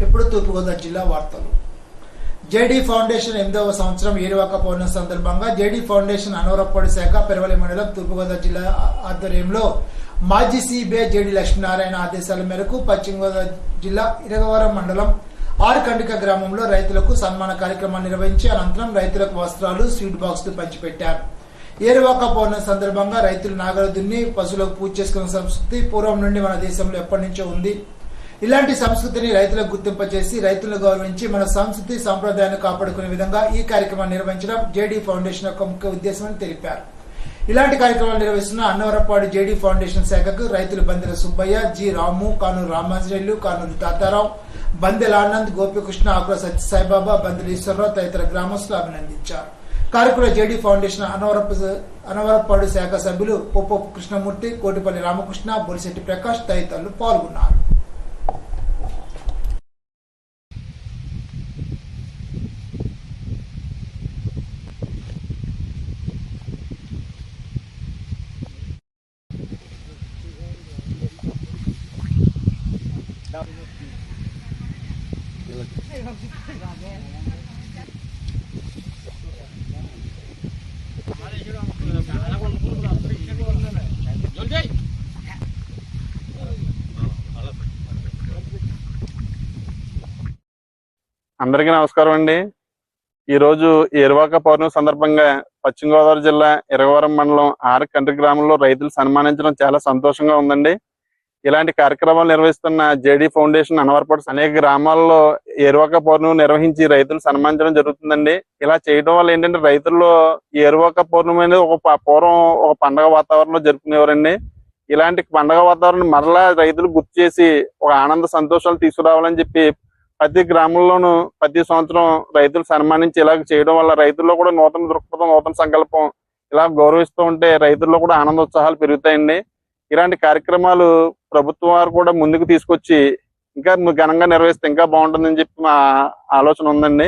ఇప్పుడు తూర్పుగోదావరి జిల్లా వార్తలు. జేడీ ఫౌండేషన్ 8వ సంవత్సరం ఏరువాక పౌర్ణమి సందర్భంగా జేడీ ఫౌండేషన్ అనవరపాడు శాఖ పెరవలి మండలం తూర్పుగోదావరి జిల్లా ఆధ్వర్యంలో మాజీ సిబిఐ జేడీ లక్ష్మీనారాయణ ఆదేశాల మేరకు పశ్చిమ గోదావరి జిల్లా ఇరగవరం మండలం ఆరుకండిక గ్రామంలో రైతులకు సన్మాన కార్యక్రమాన్ని నిర్వహించి అనంతరం రైతులకు వస్త్రాలు, స్వీట్ బాక్సులు పంచిపెట్టారు. ఏరువాక పౌర్ణమి సందర్భంగా రైతులు నాగలు దున్ని పశువులకు పూజ చేసుకున్న సంస్కృతి పూర్వం నుండి మన దేశంలో ఎప్పటి నుంచో ఉంది. ఇలాంటి సంస్కృతిని రైతులకు గుర్తింపజేసి రైతులను గౌరవించి మన సంస్కృతి సంప్రదాయాన్ని కాపాడుకునే విధంగా ఈ కార్యక్రమాన్ని నిర్వహించడం జేడీ ఫౌండేషన్ యొక్క ముఖ్య ఉద్దేశమని తెలిపారు. ఇలాంటి కార్యక్రమాలు నిర్వహిస్తున్న అన్నవరపాడు జేడీ ఫౌండేషన్ శాఖకు రైతులు బందెల సుబ్బయ్య, జి రాము, కానూరు రామాంజనేయులు, కానూరు తాతారావు, బందెల ఆనంద్, గోపికృష్ణ, ఆకుల సత్యసాయిబాబా, బందెల ఈశ్వరరావు తదితర గ్రామస్తులు అభినందించారు. కార్యక్రమంలో జేడీ ఫౌండేషన్ అనవరపాడు శాఖ సభ్యులు పొప్పపు కృష్ణమూర్తి, కోటిపల్లి రామకృష్ణ, బొలిశెట్టి ప్రకాష్ తదితరులు పాల్గొన్నారు. అందరికీ నమస్కారం అండి. ఈరోజు ఏరువాక పౌర్ణమి సందర్భంగా పశ్చిమ గోదావరి జిల్లా ఇరగవరం మండలం ఆరుకండ్రి గ్రామంలో రైతులు సన్మానించడం చాలా సంతోషంగా ఉందండి. ఇలాంటి కార్యక్రమాలు నిర్వహిస్తున్న జేడీ ఫౌండేషన్ అనవరపాడు అనేక గ్రామాల్లో ఏరువాక పౌర్ణమి నిర్వహించి రైతులు సన్మానించడం జరుగుతుందండి. ఇలా చేయడం వల్ల ఏంటంటే రైతుల్లో ఏరువాక పౌర్ణమి అనేది పూర్వం ఒక పండగ వాతావరణంలో జరుపుకునేవారండి. ఇలాంటి పండగ వాతావరణం మరలా రైతులు గుర్తు చేసి ఒక ఆనంద సంతోషాలు తీసుకురావాలని చెప్పి ప్రతి గ్రామంలోనూ ప్రతి సంవత్సరం రైతులు సన్మానించి ఇలా చేయడం వల్ల రైతుల్లో కూడా నూతన దృక్పథం, నూతన సంకల్పం ఇలా గౌరవిస్తూ ఉంటే రైతుల్లో కూడా ఆనందోత్సాహాలు పెరుగుతాయండి. ఇలాంటి కార్యక్రమాలు ప్రభుత్వం వారు కూడా ముందుకు తీసుకొచ్చి ఇంకా ఘనంగా నిర్వహిస్తే ఇంకా బాగుంటుందని చెప్పి మా ఆలోచన ఉందండి.